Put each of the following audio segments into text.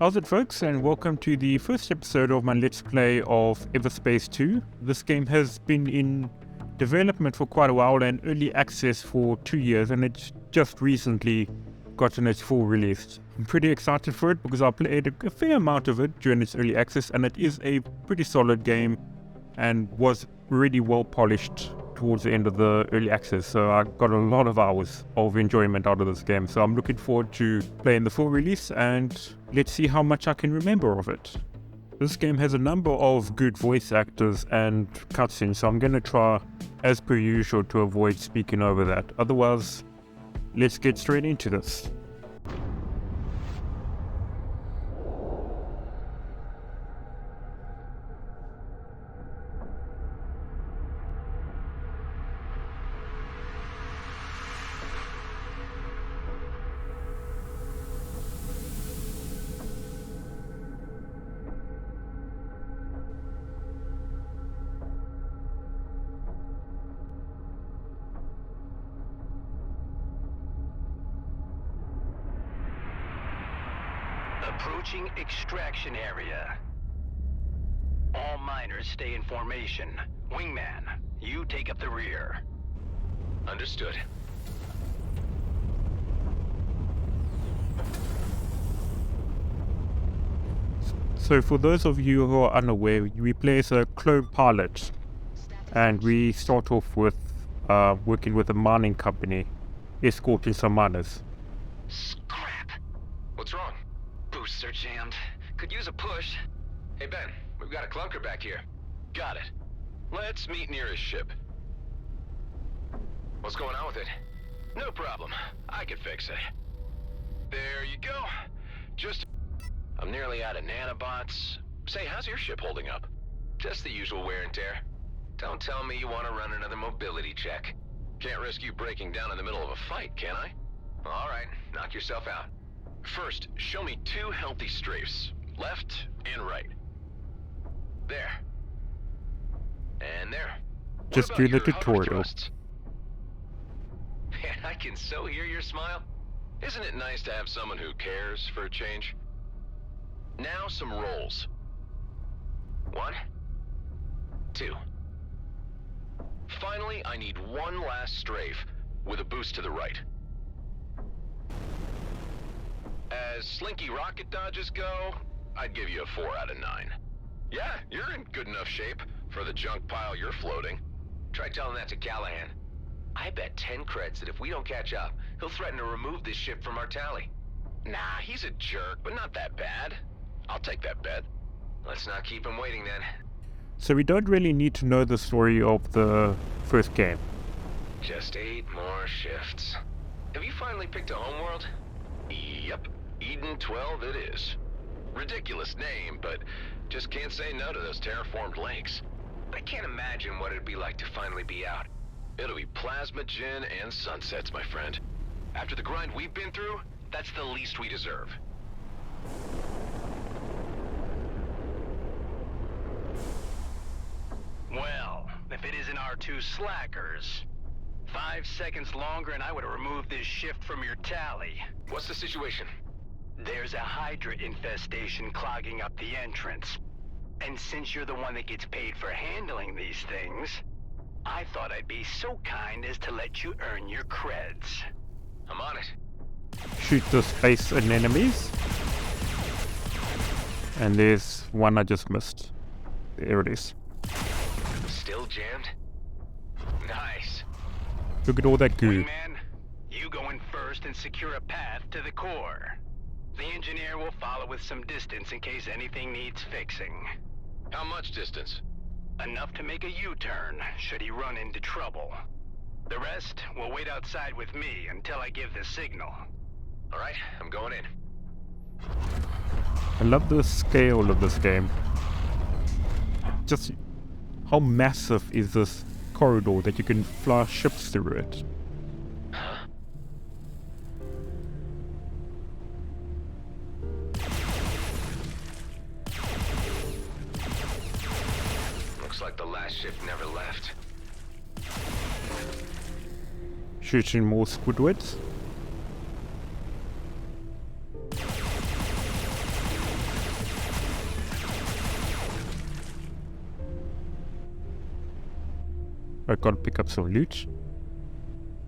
How's it, folks, and welcome to the first episode of my Let's Play of Everspace 2. This game has been in development for quite a while and early access for 2 years, and it's just recently gotten its full release. I'm pretty excited for it because I played a fair amount of it during its early access, and it is a pretty solid game and was really well polished towards the end of the early access, so I got a lot of hours of enjoyment out of this game. So I'm looking forward to playing the full release, and let's see how much I can remember of it. This game has a number of good voice actors and cutscenes, so I'm going to try, as per usual, to avoid speaking over that. Otherwise, let's get straight into this. Approaching extraction area. All miners stay in formation. Wingman, you take up the rear. Understood. So for those of you who are unaware, we play as a clone pilot, and we start off with working with a mining company, escorting some miners. Scrap. What's wrong? Boosts are jammed. Could use a push. Hey Ben, we've got a clunker back here. Got it. Let's meet near his ship. What's going on with it? No problem. I can fix it. There you go. I'm nearly out of nanobots. Say, how's your ship holding up? Just the usual wear and tear. Don't tell me you want to run another mobility check. Can't risk you breaking down in the middle of a fight, can I? All right, knock yourself out. First, show me 2 healthy strafes, left and right. There. And there. Just do the tutorial. Man, I can so hear your smile. Isn't it nice to have someone who cares for a change? Now some rolls. 1, 2. Finally, I need one last strafe with a boost to the right. As slinky rocket dodges go, I'd give you a 4 out of 9. Yeah, you're in good enough shape for the junk pile you're floating. Try telling that to Callahan. I bet 10 creds that if we don't catch up, he'll threaten to remove this ship from our tally. Nah, he's a jerk, but not that bad. I'll take that bet. Let's not keep him waiting then. So we don't really need to know the story of the first game. Just 8 more shifts. Have you finally picked a homeworld? Yep. Eden 12 it is. Ridiculous name, but just can't say no to those terraformed lakes. I can't imagine what it'd be like to finally be out. It'll be plasma gin and sunsets, my friend. After the grind we've been through, that's the least we deserve. Well, if it isn't our 2 slackers. 5 seconds longer and I would have removed this shift from your tally. What's the situation? There's a Hydra infestation clogging up the entrance. And since you're the one that gets paid for handling these things, I thought I'd be so kind as to let you earn your creds. I'm on it. Shoot the space and enemies. And there's one I just missed. There it is. Still jammed? Nice. Look at all that goo. Wingman, you go in first and secure a path to the core. The engineer will follow with some distance in case anything needs fixing. How much distance? Enough to make a U-turn, should he run into trouble. The rest will wait outside with me until I give the signal. All right, I'm going in. I love the scale of this game. Just how massive is this corridor that you can fly ships through it? Huh? Looks like the last shift never left. Shooting more Squidwards. I gotta pick up some loot.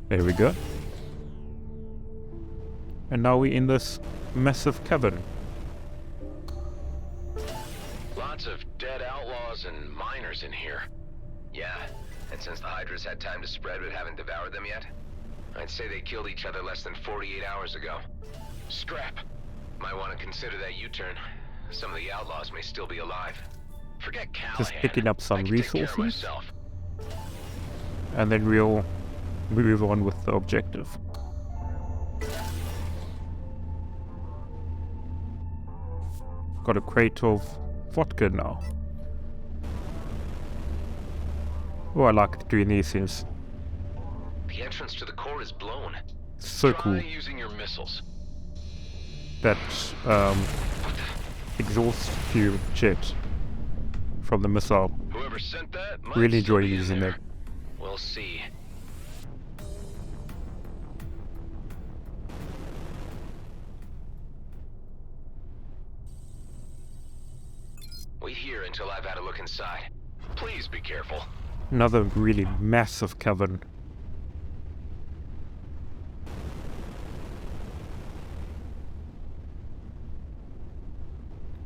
There we go. And now we're in this massive cavern. Lots of dead outlaws and miners in here. Yeah, and since the Hydras had time to spread but haven't devoured them yet, I'd say they killed each other less than 48 hours ago. Scrap. Might want to consider that U-turn. Some of the outlaws may still be alive. Forget Callahan. Just picking up some I can take care of resources. myself. And then we'll move on with the objective. Got a crate of vodka now. Oh, I like doing these things. The entrance to the core is blown. So Try cool. using your missiles. That exhaust fuel jet from the missile. Whoever sent that might Really still enjoy be in using there. that. We'll see. Wait here until I've had a look inside. Please be careful. Another really massive cavern.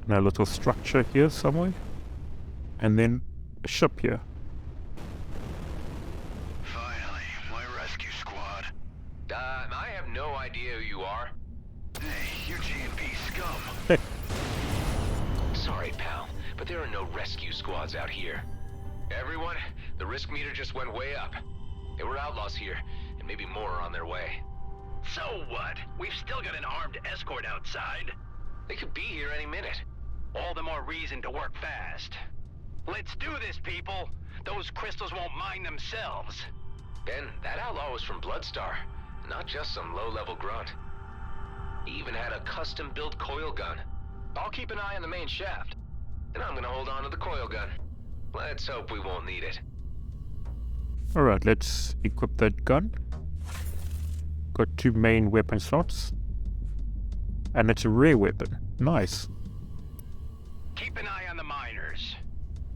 And a little structure here somewhere. And then a ship here. Finally, my rescue squad. I have no idea who you are. Hey, you're G&B scum. Sorry, pal, but there are no rescue squads out here. Everyone, the risk meter just went way up. There were outlaws here, and maybe more are on their way. So what? We've still got an armed escort outside. They could be here any minute. All the more reason to work fast. Let's do this, people. Those crystals won't mind themselves. Ben, that outlaw was from Bloodstar, not just some low-level grunt. He even had a custom-built coil gun. I'll keep an eye on the main shaft, and I'm gonna hold on to the coil gun. Let's hope we won't need it. Alright, let's equip that gun. Got 2 main weapon slots. And it's a rare weapon. Nice. Keep an eye on the miners.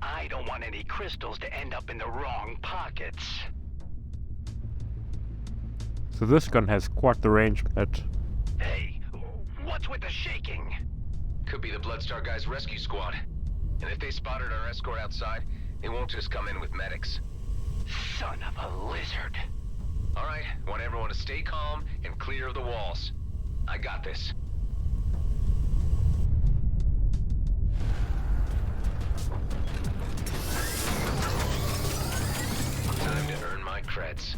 I don't want any crystals to end up in the wrong pockets. So this gun has quite the range, but Hey, what's with the shaking? Could be the Bloodstar guys' rescue squad. And if they spotted our escort outside, they won't just come in with medics. Son of a lizard. Alright, want everyone to stay calm and clear of the walls. I got this. Time to earn my creds.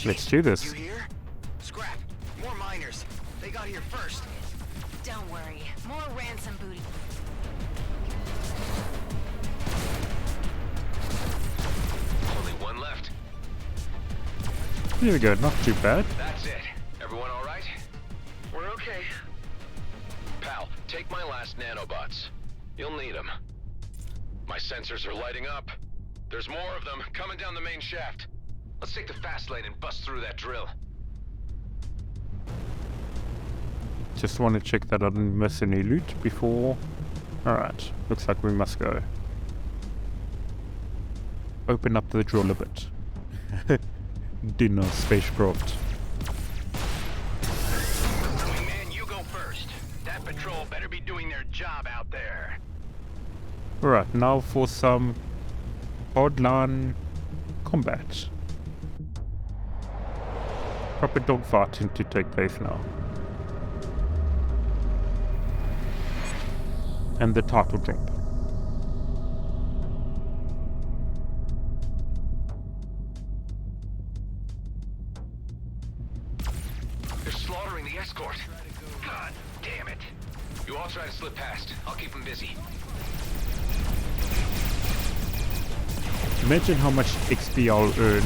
let's do this. You hear? Scrap. More miners. They got here first. Don't worry, more ransom booty. Only one left. There we go, not too bad. That's it. Everyone alright? We're okay. Pal, take my last nanobots. You'll need them. My sensors are lighting up. There's more of them coming down the main shaft. Let's take the fast lane and bust through that drill. Just want to check that I didn't miss any loot before. Alright, looks like we must go. Open up the drill a bit. Dinner spacecraft. Man, you go first. That patrol better be doing their job out there. Alright, now for some hardline combat. Proper dogfighting to take place now. And the title drop. They're slaughtering the escort. God damn it. You all try to slip past. I'll keep them busy. Imagine how much XP I'll earn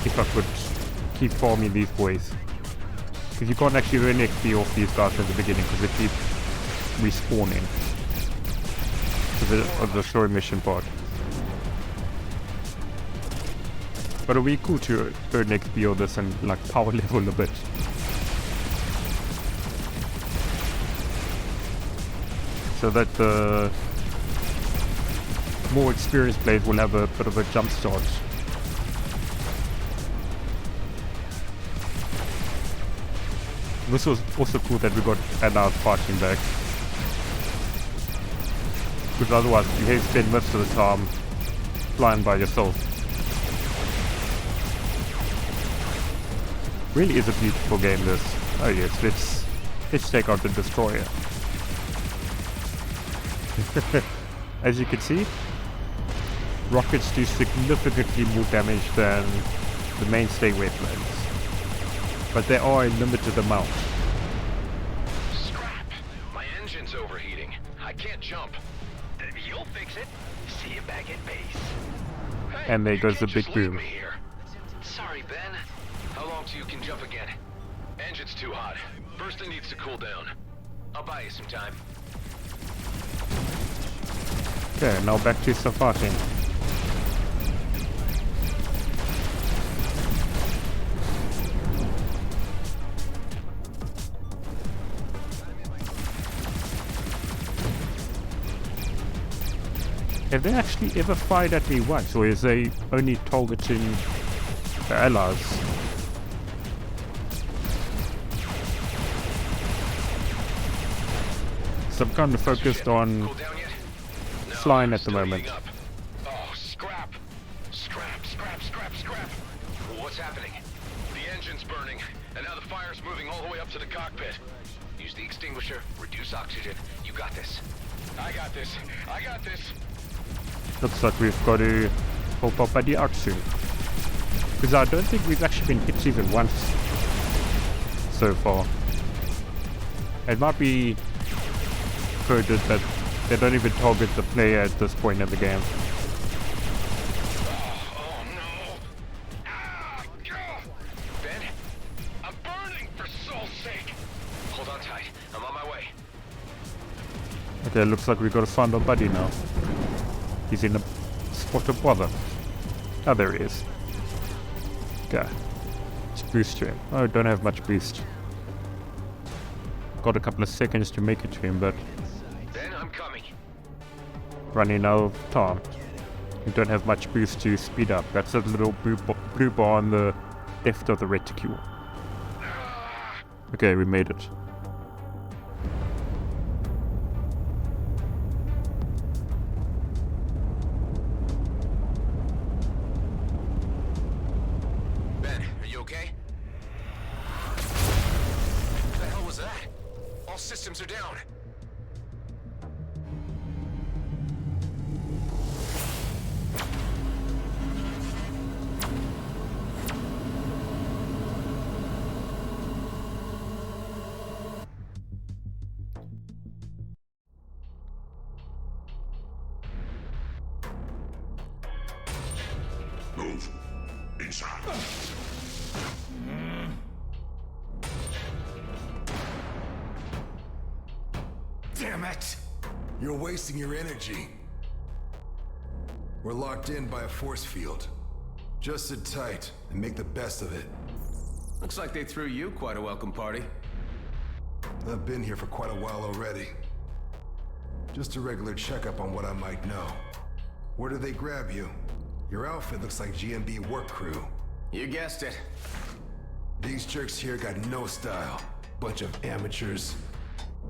if I could keep farming these boys. Because you can't actually earn XP off these guys at the beginning because they keep respawning. Of the story mission part. But it'll be cool to earn XP on this and like power level a bit. So that the more experienced players will have a bit of a jump start. This was also cool that we got allied fighting back. Because otherwise you have to spend most of the time flying by yourself. Really is a beautiful game, this. Oh yes, let's take out the destroyer. As you can see, rockets do significantly more damage than the mainstay weapons, but they are a limited amount. Scrap! My engine's overheating. I can't jump. You'll fix it. See you back at base. Hey, And there you goes the can't big just leave boom. me here. Sorry, Ben. How long till you can jump again? Engine's too hot. Bursting needs to cool down. I'll buy you some time. Okay, now back to some fighting. Have they actually ever fired at me once, or is they only targeting the allies? So I'm kind of focused on Cool down yet? No, flying at the still moment. heating up. Oh, scrap! Scrap, scrap, scrap, scrap! What's happening? The engine's burning, and now the fire's moving all the way up to the cockpit. Use the extinguisher, reduce oxygen. You got this. I got this. I got this. Looks like we've got to help our buddy out soon. Because I don't think we've actually been hit even once so far. It might be coded that they don't even target the player at this point in the game. Oh no! Ah, God. Ben, I'm burning for soul's sake! Hold on tight. I'm on my way. Okay, looks like we've got to find our buddy now. He's in a spot of bother. Oh, there he is. Okay. Let's boost to him. Oh, don't have much boost. Got a couple of seconds to make it to him, but Ben, I'm coming. running out of time. We don't have much boost to speed up. That's a little blue bar on the left of the reticule. Okay, we made it. Ben, are you okay? What the hell was that? All systems are down. Move. Inside. Damn it! You're wasting your energy. We're locked in by a force field. Just sit tight and make the best of it. Looks like they threw you quite a welcome party. I've been here for quite a while already. Just a regular checkup on what I might know. Where did they grab you? Your outfit looks like GMB work crew. You guessed it. These jerks here got no style. Bunch of amateurs.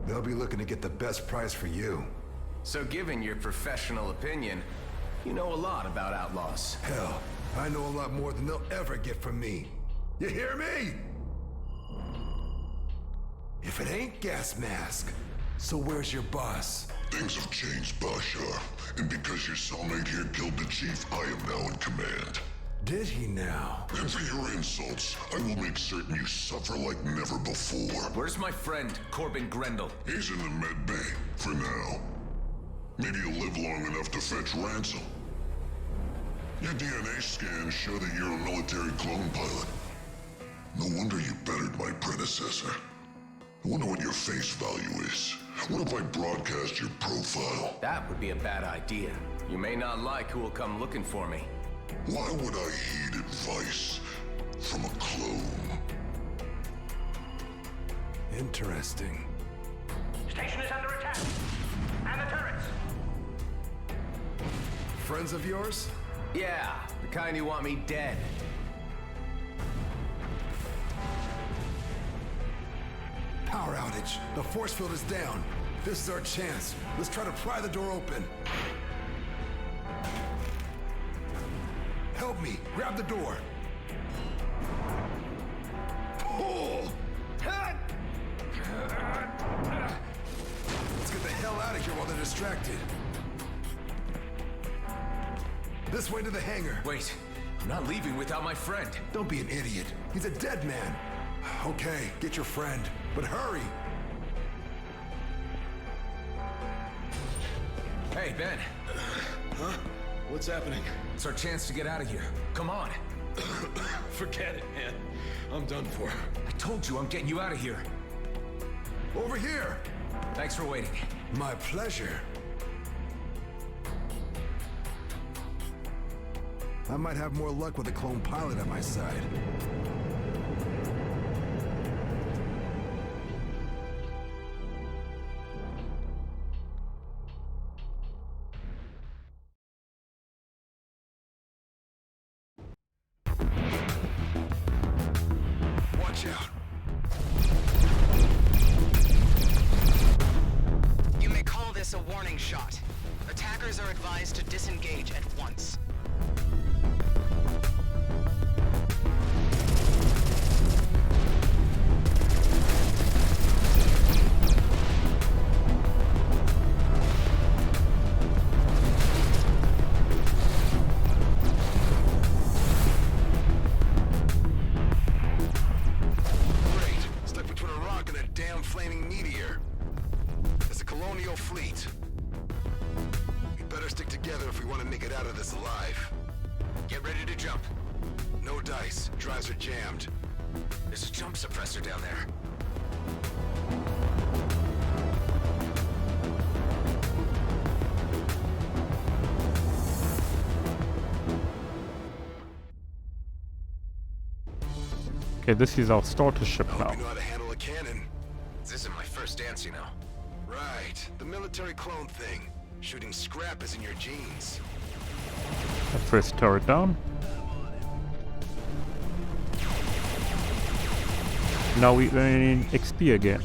They'll be looking to get the best price for you. So given your professional opinion, you know a lot about outlaws. Hell, I know a lot more than they'll ever get from me. You hear me? If it ain't Gas Mask, so where's your boss? Things have changed, Bashar. And because your cellmate here killed the chief, I am now in command. Did he now? And for your insults, I will make certain you suffer like never before. Where's my friend, Corbin Grendel? He's in the med bay, for now. Maybe you'll live long enough to fetch ransom. Your DNA scans show that you're a military clone pilot. No wonder you bettered my predecessor. I wonder what your face value is. What if I broadcast your profile? That would be a bad idea. You may not like who will come looking for me. Why would I heed advice from a clone? friends of yours? Yeah, the kind who want me dead. Power outage. The force field is down. This is our chance. Let's try to pry the door open. Help me. Grab the door. Pull! Let's get the hell out of here while they're distracted. This way to the hangar. Wait, I'm not leaving without my friend. Don't be an idiot. He's a dead man. Okay, get your friend, but hurry. Hey, Ben. Huh? What's happening? It's our chance to get out of here. Come on. Forget it, man. I'm done for. I told you I'm getting you out of here. Over here. Thanks for waiting. My pleasure. I might have more luck with a clone pilot at my side. Watch out. You may call this a warning shot. Attackers are advised to disengage at once. Drives are jammed. There's a jump suppressor down there. Okay, this is our starter ship I now. hope you know how to handle a cannon. This isn't my first dance, you know. Right, the military clone thing. Shooting scrap is in your genes. First turret down. Now we earn XP again.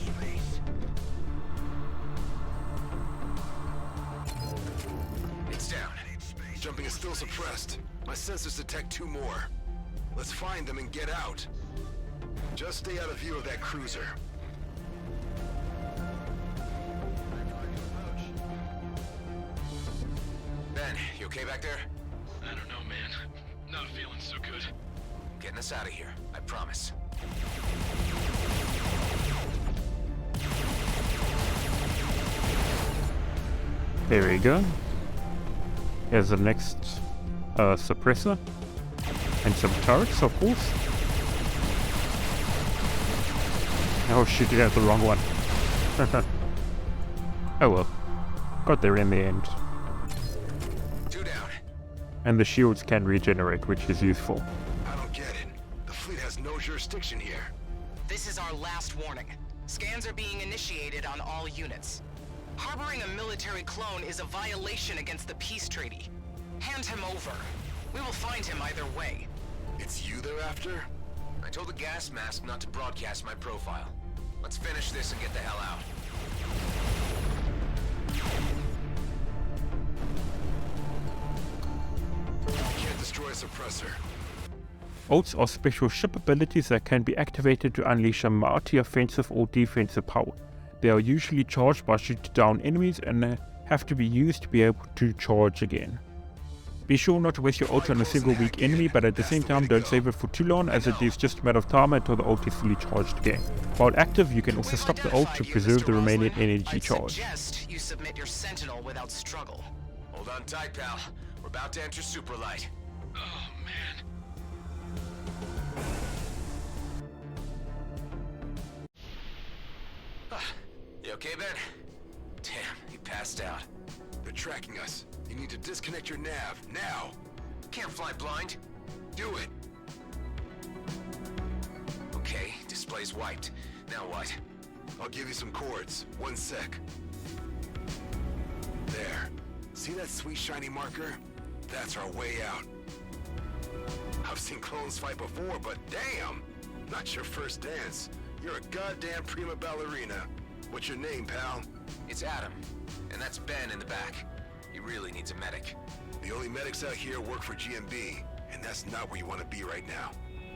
It's down. Jumping is still suppressed. My sensors detect 2 more. Let's find them and get out. Just stay out of view of that cruiser. Ben, you okay back there? I don't know, man. Not feeling so good. Getting us out of here, I promise. There we go. Here's the next suppressor. And some turrets, of course. Oh shit, you have the wrong one. Oh well. Got there in the end. 2 down. And the shields can regenerate, which is useful. I don't get it. The fleet has no jurisdiction here. This is our last warning. Scans are being initiated on all units. Harboring a military clone is a violation against the peace treaty. Hand him over. We will find him either way. It's you they're after? I told the gas mask not to broadcast my profile. Let's finish this and get the hell out. You can't destroy a suppressor. Ults are special ship abilities that can be activated to unleash a multi-offensive or defensive power. They are usually charged by shooting down enemies and have to be used to be able to charge again. Be sure not to waste your ult on a single weak enemy, but at the same time don't save it for too long, as it is just a matter of time until the ult is fully charged again. While active, you can also stop the ult to preserve the remaining energy charge. Suggest you submit your sentinel without struggle. Hold on tight, pal. We're about to enter super light. Oh, man. You okay, Ben? Damn, he passed out. They're tracking us. You need to disconnect your nav, now! Can't fly blind. Do it! Okay, display's wiped. Now what? I'll give you some cords. 1 sec. There. See that sweet shiny marker? That's our way out. I've seen clones fight before, but damn! Not your first dance. You're a goddamn prima ballerina. What's your name, pal? It's Adam, and that's Ben in the back. He really needs a medic. The only medics out here work for GMB, and that's not where you want to be right now.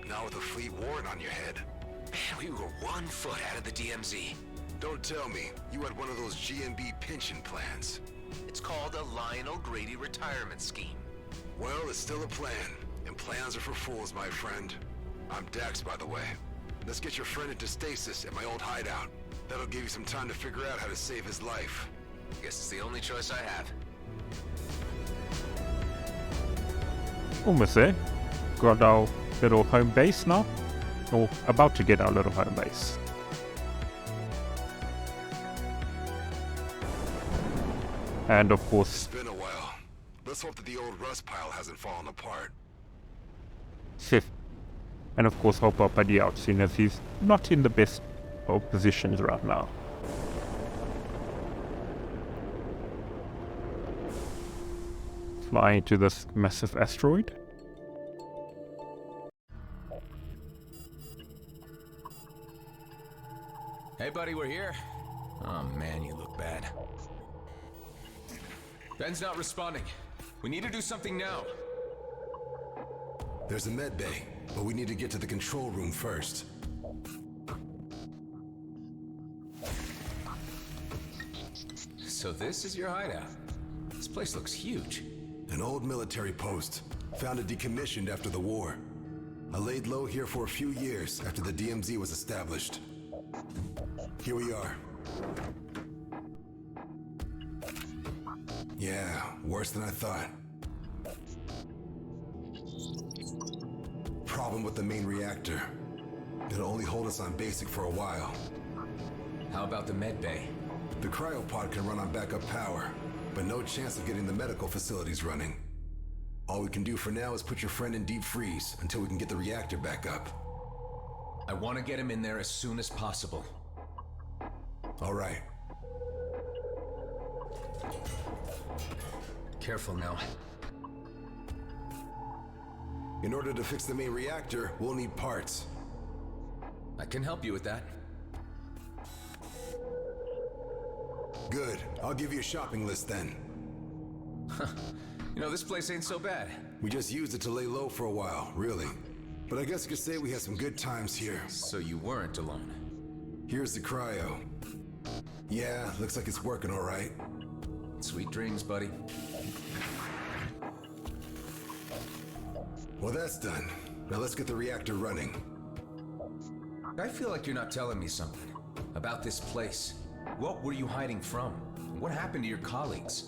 Not with a fleet warrant on your head. Man, we were 1 foot out of the DMZ. Don't tell me you had one of those GMB pension plans. It's called a Lionel Grady retirement scheme. Well, it's still a plan, and plans are for fools, my friend. I'm Dax, by the way. Let's get your friend into stasis at my old hideout. That'll give you some time to figure out how to save his life. Guess it's the only choice I have. Almost there. Got our little home base now. Or about to get our little home base. And of course... It's been a while. Let's hope that the old rust pile hasn't fallen apart. Sith. And of course help our buddy out, seeing as he's not in the best of positions right now. Fly into this massive asteroid. Hey buddy, we're here. Oh man, you look bad. Ben's not responding. We need to do something now. There's a med bay, but we need to get to the control room first. So this is your hideout. This place looks huge. An old military post, founded decommissioned after the war. I laid low here for a few years after the DMZ was established. Here we are. Yeah, worse than I thought. Problem with the main reactor. It'll only hold us on basic for a while. How about the med bay? The cryopod can run on backup power, but no chance of getting the medical facilities running. All we can do for now is put your friend in deep freeze until we can get the reactor back up. I want to get him in there as soon as possible. All right. Careful now. In order to fix the main reactor, we'll need parts. I can help you with that. Good. I'll give you a shopping list then. You know, this place ain't so bad. We just used it to lay low for a while, really. But I guess you could say we had some good times here. So you weren't alone. Here's the cryo. Yeah, looks like it's working all right. Sweet dreams, buddy. Well, that's done. Now let's get the reactor running. I feel like you're not telling me something about this place. What were you hiding from? What happened to your colleagues?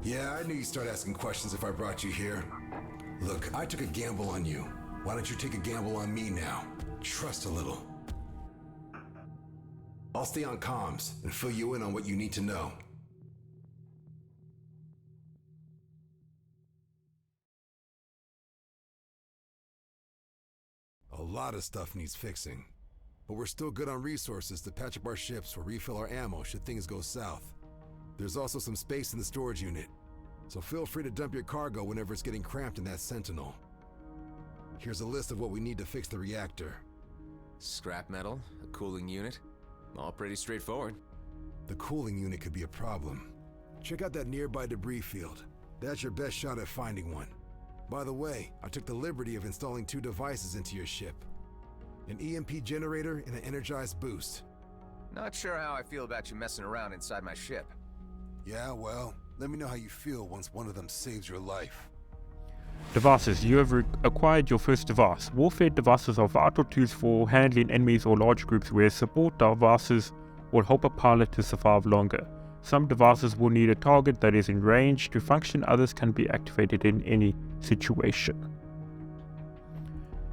Yeah, I knew you'd start asking questions if I brought you here. Look, I took a gamble on you. Why don't you take a gamble on me now? Trust a little. I'll stay on comms and fill you in on what you need to know. A lot of stuff needs fixing, but we're still good on resources to patch up our ships or refill our ammo should things go south. There's also some space in the storage unit, so feel free to dump your cargo whenever it's getting cramped in that Sentinel. Here's a list of what we need to fix the reactor. Scrap metal, a cooling unit, all pretty straightforward. The cooling unit could be a problem. Check out that nearby debris field. That's your best shot at finding one. By the way, I took the liberty of installing 2 devices into your ship. An EMP generator and an energized boost. Not sure how I feel about you messing around inside my ship. Yeah, well, let me know how you feel once one of them saves your life. Devices. You have acquired your first device. Warfare devices are vital tools for handling enemies or large groups, where support devices will help a pilot to survive longer. Some devices will need a target that is in range to function, others can be activated in any situation.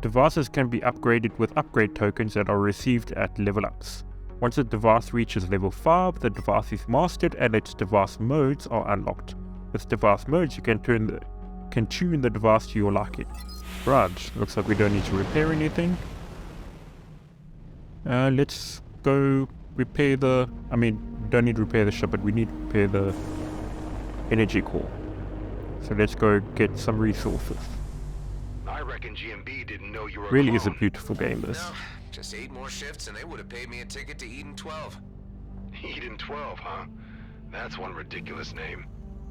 Devices can be upgraded with upgrade tokens that are received at level ups. Once a device reaches level 5, the device is mastered and its device modes are unlocked. With device modes, you can tune the device to your liking. Right, looks like we don't need to repair anything. Let's go repair don't need to repair the ship, but we need to repair the energy core. So let's go get some resources. I reckon GMB didn't know you were Really a is a clone. beautiful game, this. No, just 8 more shifts and they would have paid me a ticket to Eden 12. Eden 12, huh? That's one ridiculous name.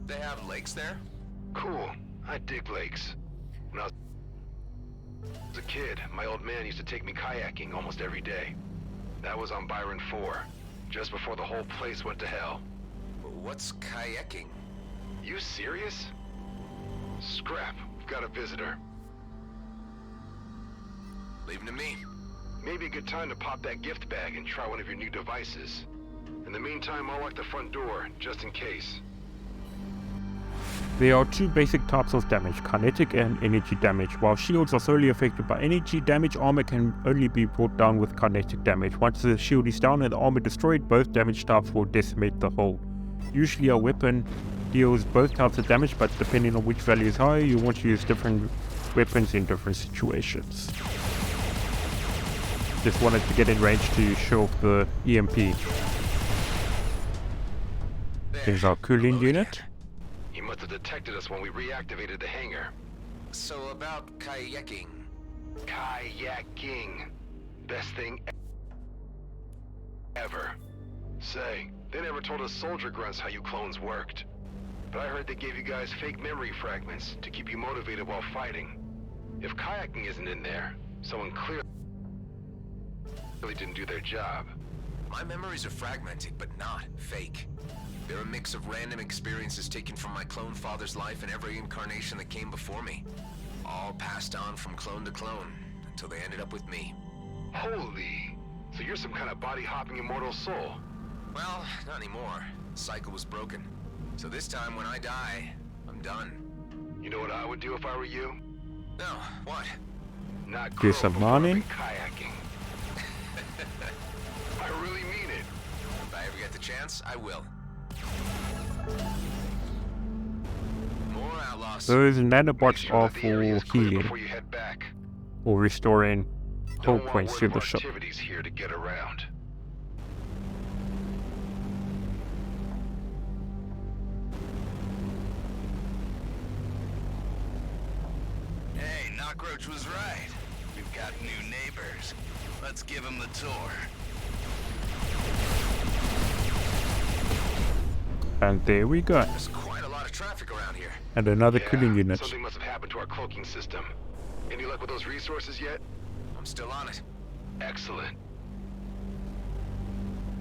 They have lakes there? Cool. I dig lakes. When I was a kid, my old man used to take me kayaking almost every day. That was on Byron 4, just before the whole place went to hell. What's kayaking? You serious? Scrap, we've got a visitor. Leave him to me. Maybe a good time to pop that gift bag and try one of your new devices. In the meantime, I'll lock the front door, just in case. There are two basic types of damage, kinetic and energy damage. While shields are solely affected by energy damage, armor can only be brought down with kinetic damage. Once the shield is down and the armor destroyed, both damage types will decimate the hull. Usually a weapon deals both types of damage, but depending on which value is higher, you want to use different weapons in different situations. Just wanted to get in range to show off the EMP. There's our cooling unit. He must have detected us when we reactivated the hangar. So about kayaking. Kayaking. Best thing ever. Say, they never told us soldier grunts how you clones worked. But I heard they gave you guys fake memory fragments to keep you motivated while fighting. If kayaking isn't in there, someone clearly didn't do their job. My memories are fragmented, but not fake. They're a mix of random experiences taken from my clone father's life and every incarnation that came before me. All passed on from clone to clone, until they ended up with me. Holy! So you're some kind of body-hopping immortal soul. Well, not anymore. The cycle was broken. So this time when I die, I'm done. You know what I would do if I were you? No, what? Not Do grow some before I've mining. been kayaking. I really mean it. If I ever get the chance, I will. More outlaws. Those Make nanobots sure are that the area is for clear healing before you head back. or restoring hull Don't want points word to of the ship. activities here to get around. Hey, Knockroach was right. We've got new neighbors. Let's give them the tour. And there we go. There's quite a lot of traffic around here. And another Yeah, cooling unit. something must have happened to our cloaking system. Any luck with those resources yet? I'm still on it. Excellent.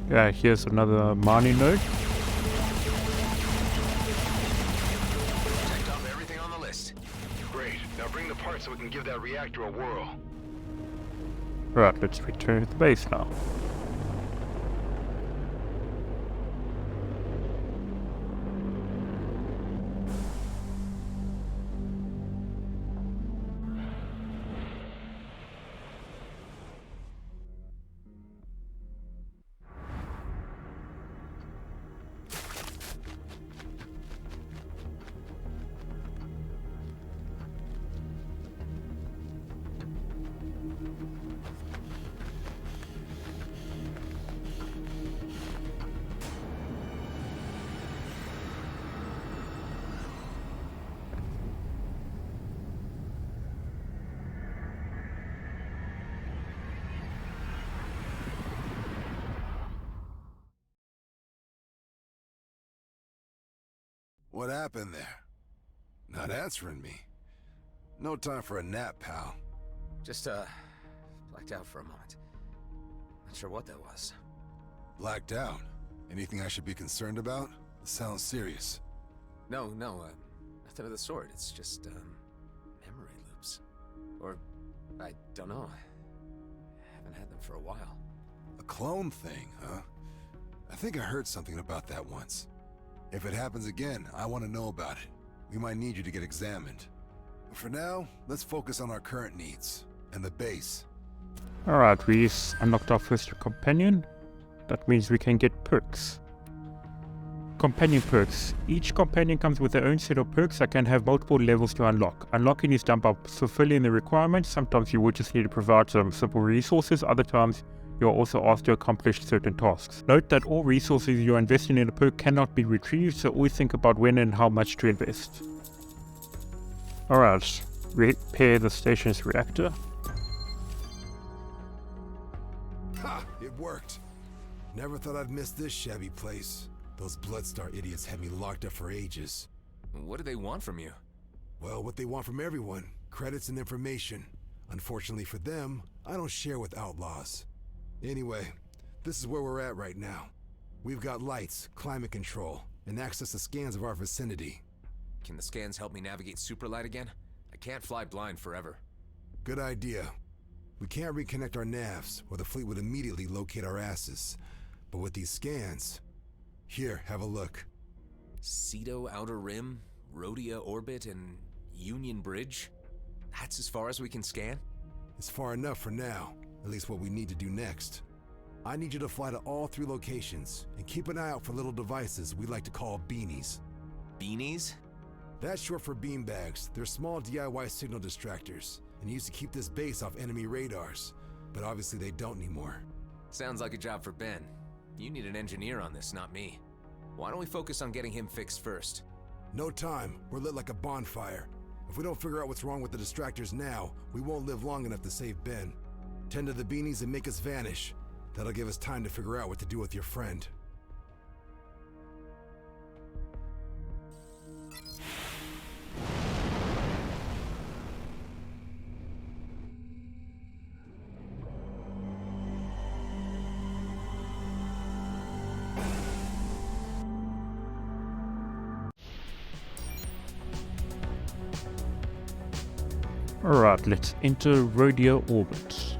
Yeah, here's another mining node. Checked off everything on the list. Great. Now bring the parts so we can give that reactor a whirl. Right, let's return to the base now. What happened there? Not answering me. No time for a nap, pal. Just, blacked out for a moment. Not sure what that was. Blacked out? Anything I should be concerned about? It sounds serious. No, nothing of the sort. It's just, memory loops. Or, I don't know. Haven't had them for a while. A clone thing, huh? I think I heard something about that once. If it happens again, I want to know about it. We might need you to get examined. But for now, let's focus on our current needs. And the base. Alright, we unlocked our first companion. That means we can get perks. Companion perks. Each companion comes with their own set of perks that can have multiple levels to unlock. Unlocking is done by fulfilling the requirements. Sometimes you will just need to provide some simple resources. Other times you are also asked to accomplish certain tasks. Note that all resources you are investing in a perk cannot be retrieved, so always think about when and how much to invest. Alright, repair the station's reactor. Ha! It worked. Never thought I'd miss this shabby place. Those Bloodstar idiots had me locked up for ages. What do they want from you? Well, what they want from everyone. Credits and information. Unfortunately for them, I don't share with outlaws. Anyway, this is where we're at right now. We've got lights, climate control, and access to scans of our vicinity. Can the scans help me navigate Superlight again? I can't fly blind forever. Good idea. We can't reconnect our navs, or the fleet would immediately locate our asses. But with these scans... Here, have a look. Ceto Outer Rim, Rhodia Orbit, and Union Bridge? That's as far as we can scan? It's far enough for now, at least what we need to do next. I need you to fly to all 3 locations, and keep an eye out for little devices we like to call beanies. Beanies? That's short for beanbags. They're small DIY signal distractors, and used to keep this base off enemy radars. But obviously they don't anymore. Sounds like a job for Ben. You need an engineer on this, not me. Why don't we focus on getting him fixed first? No time. We're lit like a bonfire. If we don't figure out what's wrong with the distractors now, we won't live long enough to save Ben. Tend to the beanies and make us vanish. That'll give us time to figure out what to do with your friend. Alright, let's enter Rhodia Orbit.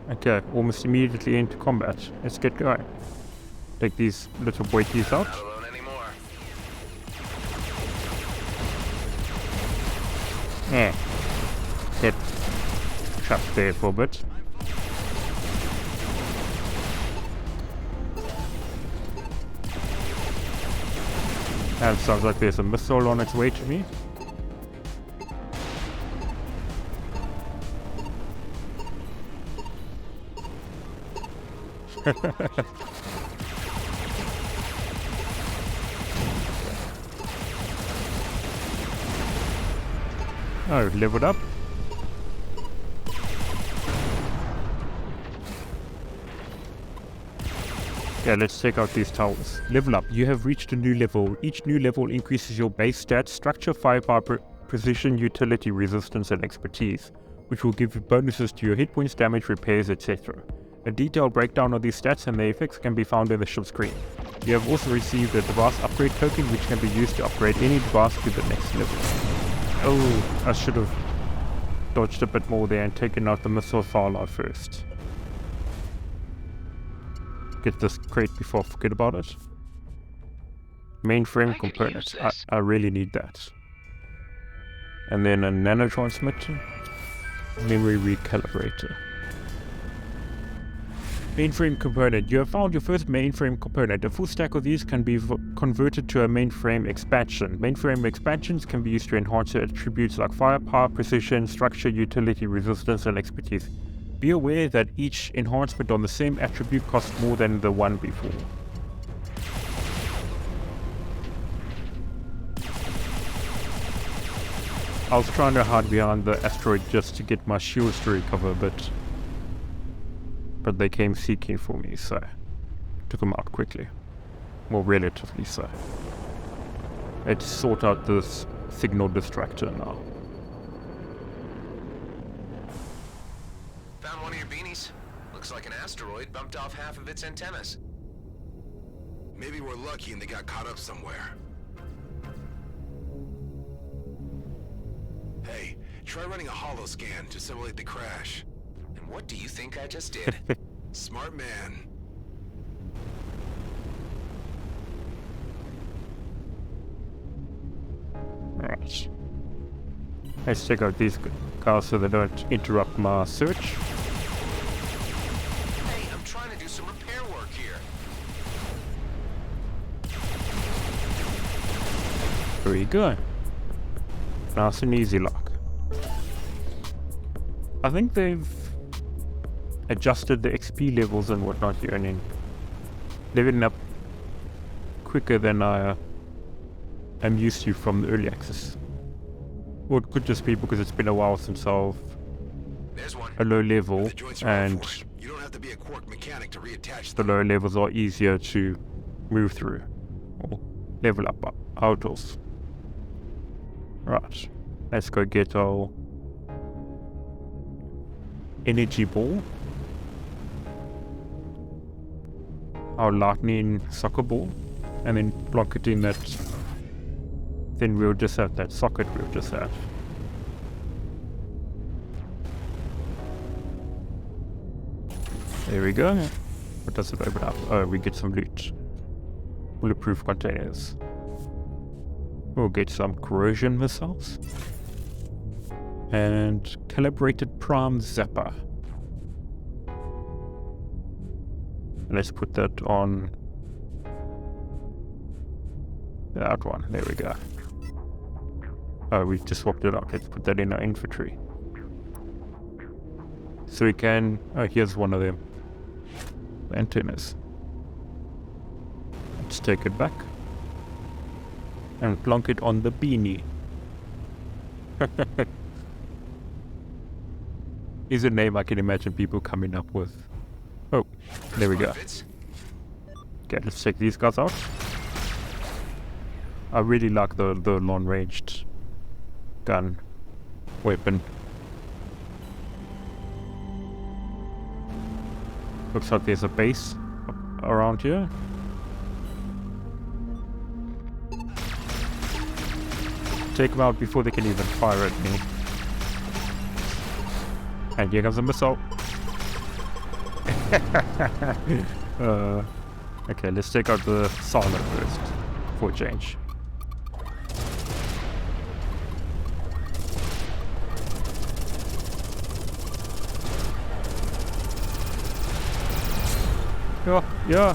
Okay, almost immediately into combat. Let's get going. Take these little weighties out. Not alone anymore. Yeah. Get trapped there for a bit. And it sounds like there's a missile on its way to me. Oh, leveled up. Yeah, let's take out these towers. Level up. You have reached a new level. Each new level increases your base stats, structure, firepower, precision, utility, resistance, and expertise, which will give you bonuses to your hit points, damage, repairs, etc. A detailed breakdown of these stats and their effects can be found in the ship screen. You have also received a device upgrade token, which can be used to upgrade any device to the next level. Oh, I should have dodged a bit more there and taken out the missile file first. Get this crate before I forget about it. Mainframe component. I really need that. And then a nanotransmitter. Memory recalibrator. Mainframe component. You have found your first mainframe component. A full stack of these can be converted to a mainframe expansion. Mainframe expansions can be used to enhance your attributes like firepower, precision, structure, utility, resistance, and expertise. Be aware that each enhancement on the same attribute costs more than the one before. I was trying to hide behind the asteroid just to get my shields to recover, but they came seeking for me, so took them out quickly. Well, relatively so. Let's sort out this signal distractor now. Found one of your beanies. Looks like an asteroid bumped off half of its antennas. Maybe we're lucky and they got caught up somewhere. Hey, try running a holo scan to simulate the crash. And what do you think I just did? Smart man. Alright. Let's check out these cars so they don't interrupt my search. Hey, I'm trying to do some repair work here. There you go. Nice and easy lock. I think they've adjusted the XP levels and whatnot you're earning. Leveling up quicker than I am used to from the early access. Or it could just be because it's been a while since I've a low level, and You don't have to be a Quark mechanic to reattach the lower levels are easier to move through or level up out of. Right, let's go get our energy ball, our lightning soccer ball, and then block it in that. Then we'll just have that socket we'll just had. There we go. What does it open up? Oh, we get some loot. Bulletproof containers. We'll get some corrosion missiles. And calibrated prime zapper. And let's put that on that one. There we go. Oh, we just swapped it out. Let's put that in our infantry. So we can... Oh, here's one of them. The antennas. Let's take it back. And plonk it on the beanie. Is a name I can imagine people coming up with. Oh, there we go. Okay, let's check these guys out. I really like the long-ranged gun weapon. Looks like there's a base around here. Take them out before they can even fire at me. And here comes a missile. Okay, let's take out the silo first for a change. Yeah.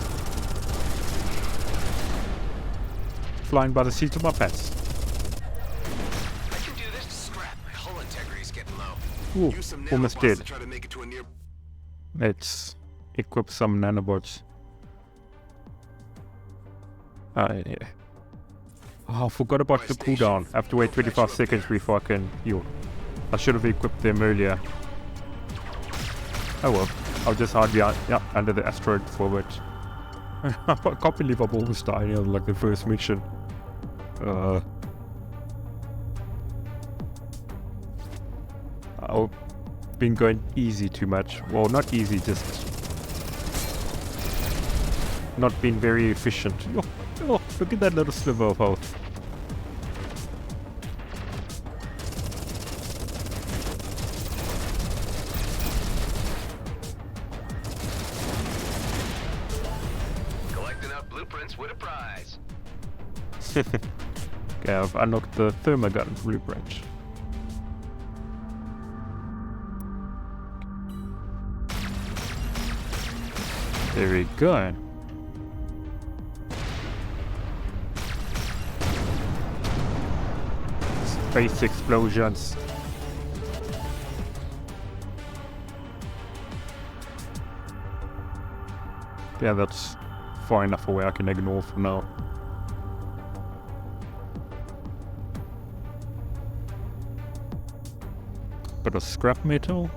Flying by the seat of my pants. I can do this. Scrap. My hull integrity's getting low. Ooh, Use some almost nanobots dead. to try to make it to a near. Let's equip some nanobots. Yeah. Oh, I forgot about the cooldown. I have to wait 25 seconds before I can heal. I should have equipped them earlier. Oh well. I'll just hide behind, under the asteroid for a bit. I can't believe I'm almost dying on like the first mission. I've been going easy too much. Well, not easy, just not being very efficient. Oh, look at that little sliver of health. With a prize. Okay, I've unlocked the thermogun blueprint. There we go. Space explosions. Yeah, that's far enough away I can ignore for now. Bit of scrap metal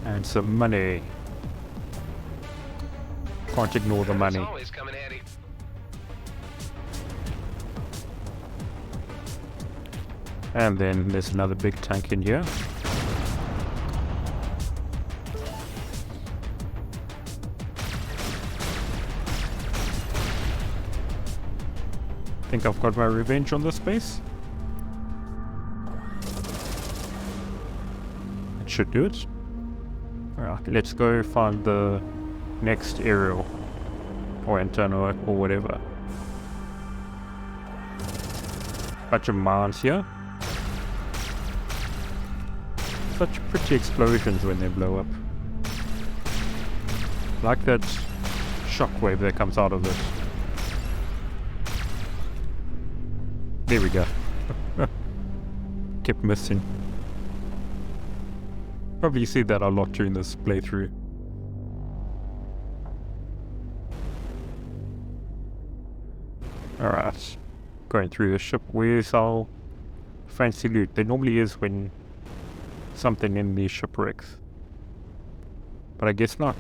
and some money. Can't ignore the money. Always come in handy. And then there's another big tank in here. I think I've got my revenge on this base. It should do it. Alright, let's go find the next aerial or antenna or whatever. Bunch of mines here. Such pretty explosions when they blow up. Like that shockwave that comes out of it. There we go. Kept missing. Probably see that a lot during this playthrough. Alright. Going through the ship. Where's our fancy loot? There normally is when something in the shipwrecks. But I guess not.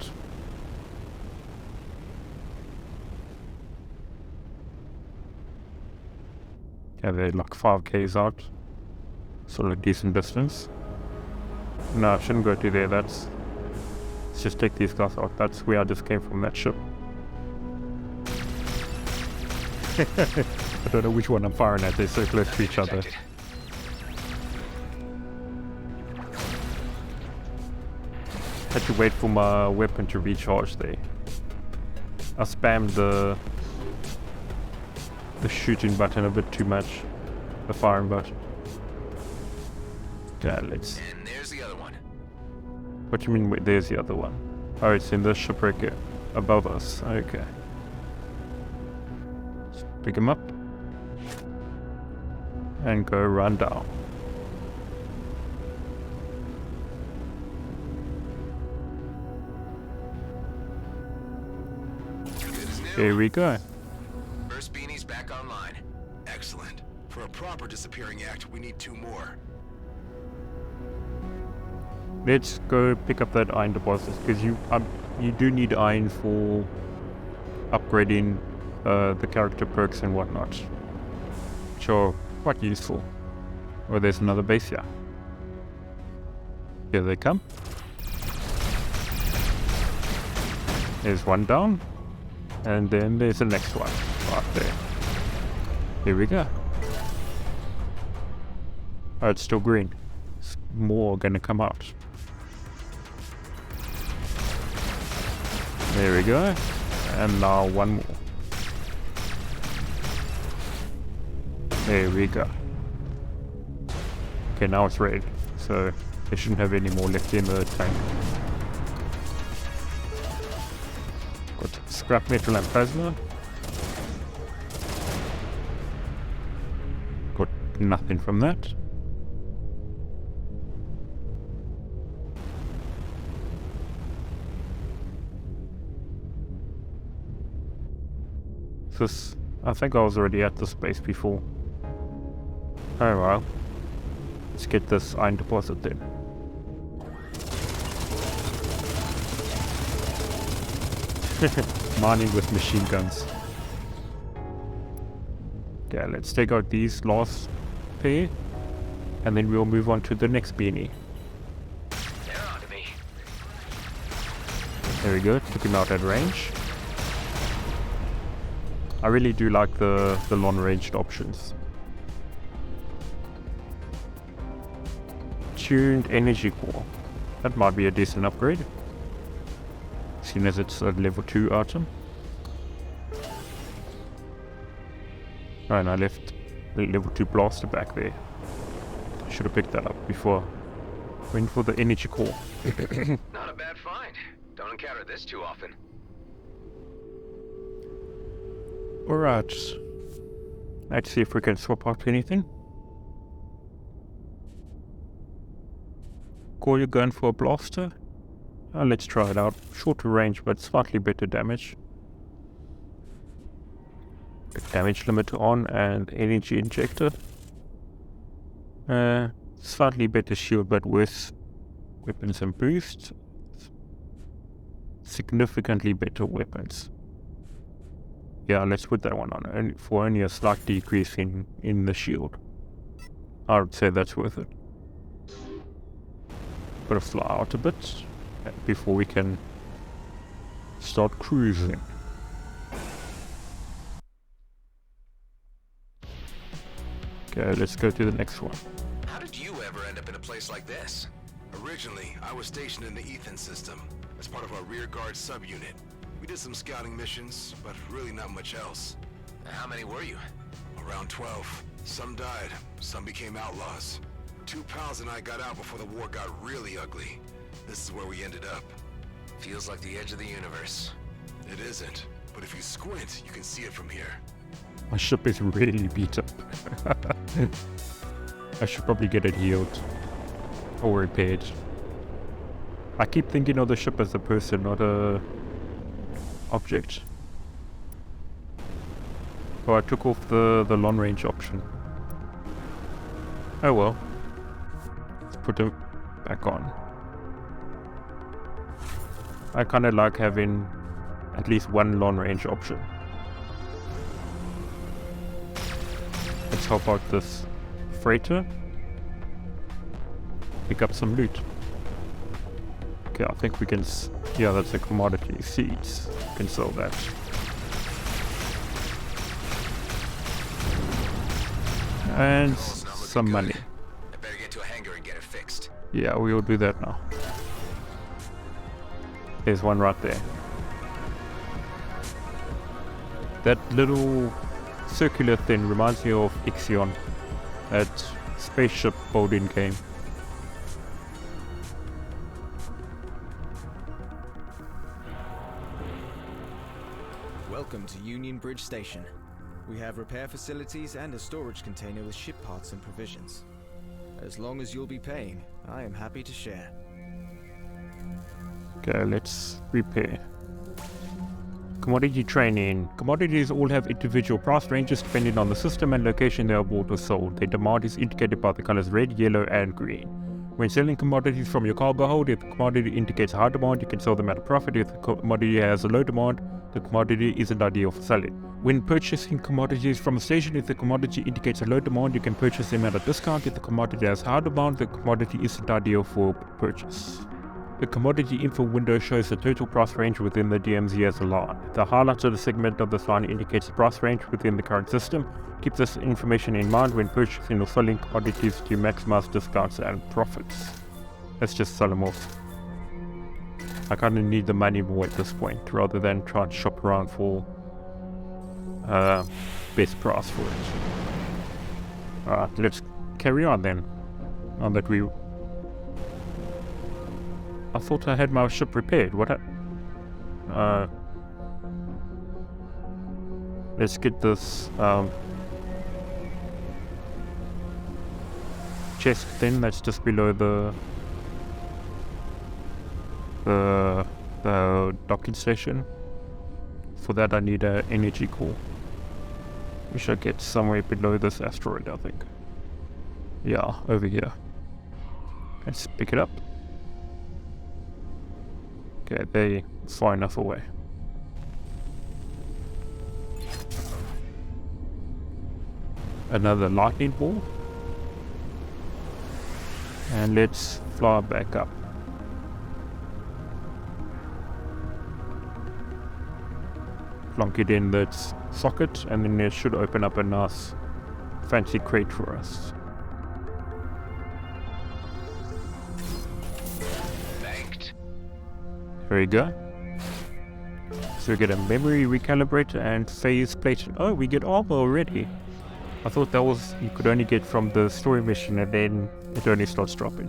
Yeah, they're like 5k's out. Sort of a decent distance. No, I shouldn't go to there. Let's just take these guys out. That's where I just came from, that ship. I don't know which one I'm firing at. They're so close to each other. Had to wait for my weapon to recharge there. I spammed the shooting button a bit too much. The firing button. Yeah, let's... And there's the other one. What do you mean, wait, there's the other one? Oh, it's in the shipwreck above us. Okay. Let's pick him up. And go run down. Good as new. Here we go. First beanie's back online. Excellent. For a proper disappearing act, we need 2 more. Let's go pick up that iron deposit, because you do need iron for upgrading the character perks and whatnot, which are quite useful. Oh, there's another base here. Here they come. There's one down, and then there's the next one right there. Here we go. Oh, it's still green. There's more gonna come out. There we go. And now one more. There we go. Okay, now it's red. So they shouldn't have any more left in the tank. Got scrap metal and plasma. Got nothing from that. This, I think I was already at this base before. Oh well. Let's get this iron deposit then. Mining with machine guns. Okay, let's take out these last pair, and then we'll move on to the next beanie. They're on to me. There we go, took him out at range. I really do like the long-ranged options. Tuned energy core. That might be a decent upgrade, seeing as it's a level 2 item. Oh, and I left the level 2 blaster back there. I should have picked that up before. Went for the energy core. Not a bad find. Don't encounter this too often. Alright. Let's see if we can swap out anything. Call your gun for a blaster. Let's try it out. Shorter range, but slightly better damage. Damage limiter on and energy injector. Slightly better shield, but with weapons and boost. Significantly better weapons. Yeah, let's put that one on, for only a slight decrease in the shield. I would say that's worth it. Gotta fly out a bit before we can start cruising. Okay, let's go to the next one. How did you ever end up in a place like this? Originally, I was stationed in the Ethan system as part of our rear guard subunit. We did some scouting missions, but really not much else. How many were you? Around 12. Some died, some became outlaws. 2 pals and I got out before the war got really ugly. This is where we ended up. Feels like the edge of the universe. It isn't, but if you squint, you can see it from here. My ship is really beat up. I should probably get it healed or repaired. I keep thinking of the ship as a person, not a object. Oh, I took off the long range option. Oh well. Let's put it back on. I kind of like having at least one long range option. Let's help out this freighter. Pick up some loot. Okay, I think we can... yeah, that's a commodity. Seeds. We can sell that. And some money. I better get to a hangar and get it fixed. Yeah, we will do that now. There's one right there. That little circular thing reminds me of Ixion, that spaceship building game. Welcome to Union Bridge Station. We have repair facilities and a storage container with ship parts and provisions. As long as you'll be paying, I am happy to share. Okay, let's repair. Commodity training. Commodities all have individual price ranges depending on the system and location they are bought or sold. Their demand is indicated by the colors red, yellow, and green. When selling commodities from your cargo hold, if the commodity indicates high demand, you can sell them at a profit. If the commodity has a low demand, the commodity isn't ideal for selling. When purchasing commodities from a station, if the commodity indicates a low demand, you can purchase them at a discount. If the commodity has high demand, the commodity isn't ideal for purchase. The commodity info window shows the total price range within the DMZ as a line. The highlight of the segment of this line indicates the price range within the current system. Keep this information in mind when purchasing or selling commodities to maximize discounts and profits. Let's just sell them off. I kind of need the money more at this point, rather than try and shop around for best price for it. Alright, let's carry on then. Now that we... I thought I had my ship repaired. What? Let's get this chest thing that's just below the docking station. For that I need an energy core. We should get somewhere below this asteroid, I think. Yeah, over here. Let's pick it up. Okay, they're far enough away. Another lightning ball. And let's fly back up. Plonk it in that socket, and then it should open up a nice fancy crate for us. Banked. There we go. So we get a memory recalibrator and phase plate. Oh, we get armor already. I thought that was you could only get from the story mission and then it only starts dropping.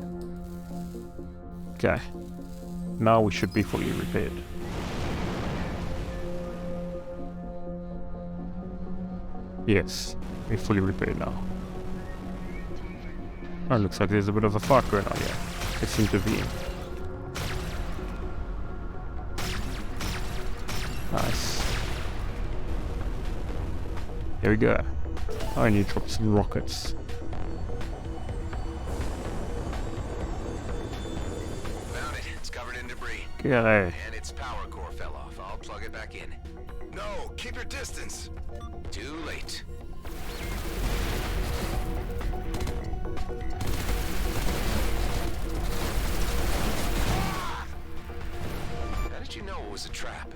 Okay. Now we should be fully repaired. Yes, we're fully repaired now. Oh, looks like there's a bit of a fight going on here. Let's intervene. Nice. Here we go. I need to drop some rockets. Found it. It's covered in debris. Okay. And its power core fell off. I'll plug it back in. No, keep your distance. Too late. How did you know it was a trap?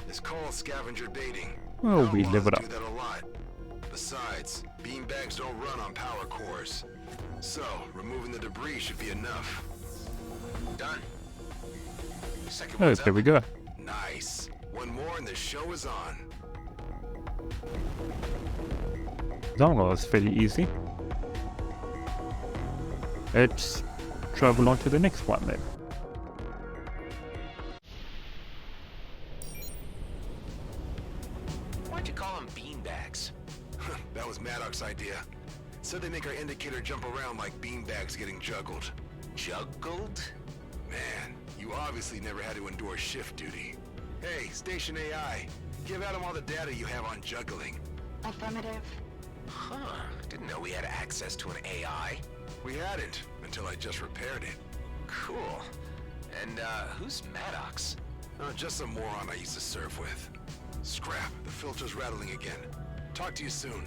It's called scavenger baiting. Well, we live it Outlaws up. do that a lot. Besides, beanbags don't run on power cores. So, removing the debris should be enough. Done. Second Oh, one's there up. we go. Nice. One more and the show is on. That one was fairly easy. Let's travel on to the next one then. Why'd you call them beanbags? That was Maddox's idea. Said they make our indicator jump around like beanbags getting juggled. Juggled? Man, you obviously never had to endure shift duty. Hey, Station AI, give Adam all the data you have on juggling. Affirmative. Huh. Didn't know we had access to an AI. We hadn't, until I just repaired it. Cool. And, who's Maddox? Just some moron I used to surf with. Scrap, the filter's rattling again. Talk to you soon.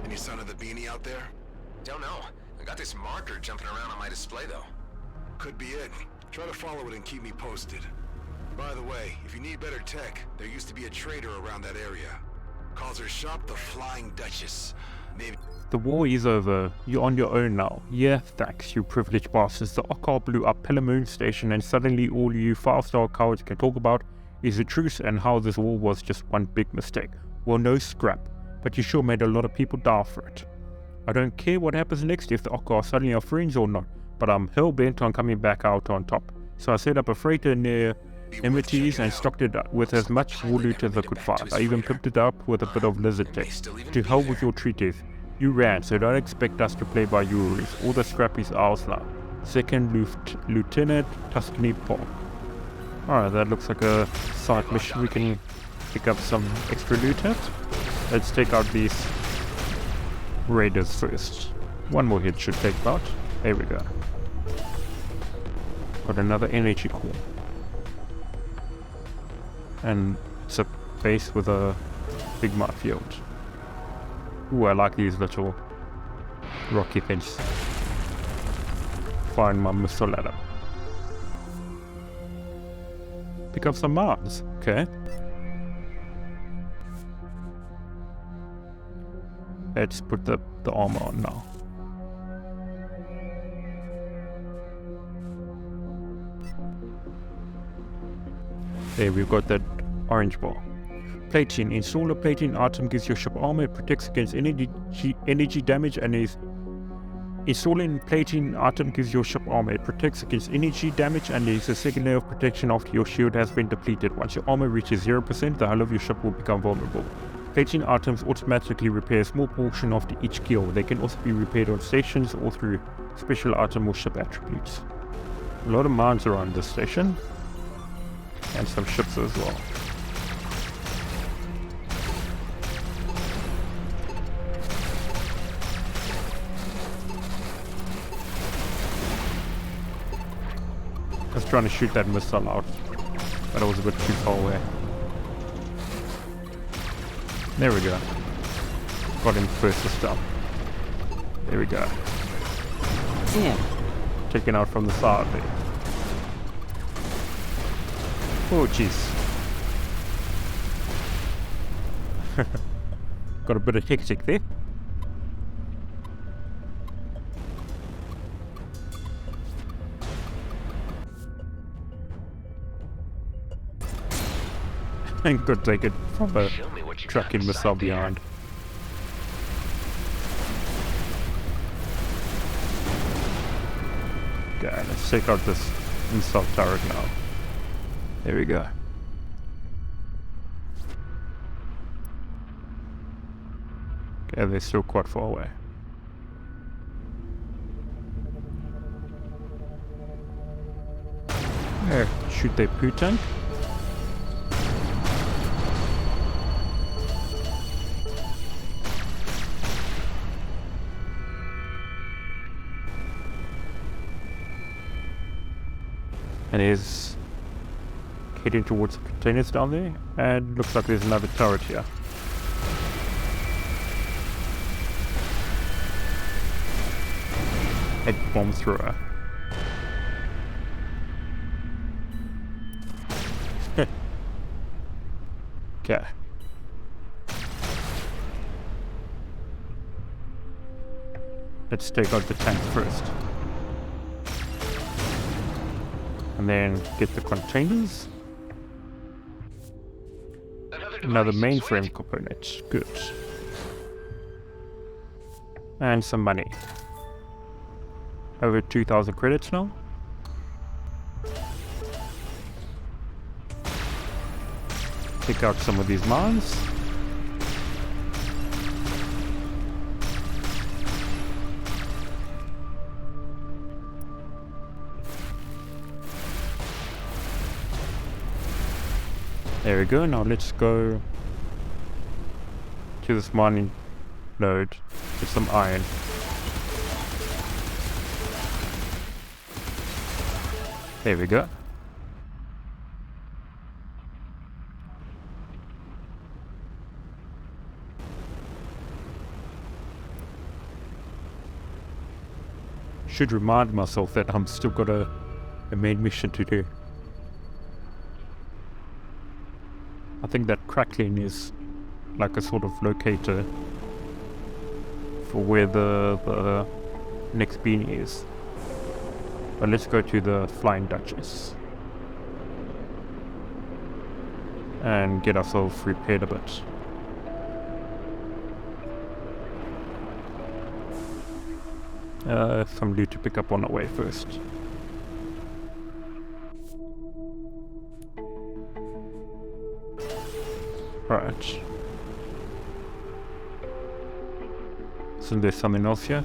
Any sign of the beanie out there? Don't know. I got this marker jumping around on my display, though. Could be it. Try to follow it and keep me posted. By the way, if you need better tech, there used to be a trader around that area. Calls her shop the Flying Duchess. Maybe... The war is over. You're on your own now. Yeah, thanks, you privileged bastards. The Okkar blew up Pillar Moon Station, and suddenly all you 5-star cowards can talk about is the truce and how this war was just one big mistake. Well, no scrap, but you sure made a lot of people die for it. I don't care what happens next if the Okkar suddenly are friends or not, but I'm hell-bent on coming back out on top. So I set up a freighter near Emities and stocked it with as much war loot as I could find. I even pimped it up with a bit of lizard tech. To hell with your treaties. You ran, so don't expect us to play by your rules. All the scrap is ours now. Second Lieutenant Tuscany Paul. Alright, that looks like a side mission. We can pick up some extra loot at. Let's take out these raiders first. One more hit should take out. There we go. Got another energy core. And it's a base with a big mud field. Ooh, I like these little rocky things. Find my missile ladder. Pick up some Mars. Okay. Let's put the armor on now. There, we've got that orange bar. Plating. Install a plating item gives your ship armor. It protects against energy damage and is... Installing plating item gives your ship armor. It protects against energy damage and is a second layer of protection after your shield has been depleted. Once your armor reaches 0%, the hull of your ship will become vulnerable. Plating items automatically repair a small portion of each kill. They can also be repaired on stations or through special item or ship attributes. A lot of mines around this station. And some ships as well. I was trying to shoot that missile out, but I was a bit too far away. There we go. Got him first this time. There we go. Taken out from the side there. Oh jeez. Got a bit of hectic there. And could take it from a trucking missile behind. Okay, let's take out this missile turret now. There we go. Okay, they're still quite far away. There, shoot their poo tank. And he's heading towards the containers down there, and looks like there's another turret here. Head bomb thrower. Okay. Let's take out the tank first. And then get the containers. Another mainframe component. Good. And some money. Over 2,000 credits now. Take out some of these mines. There we go. Now let's go to this mining node. Get some iron. There we go. Should remind myself that I'm still got a main mission to do. I think that crackling is like a sort of locator for where the next beanie is. But let's go to the Flying Duchess and get ourselves repaired a bit. Some loot to pick up on our way first. Right. So there's something else here.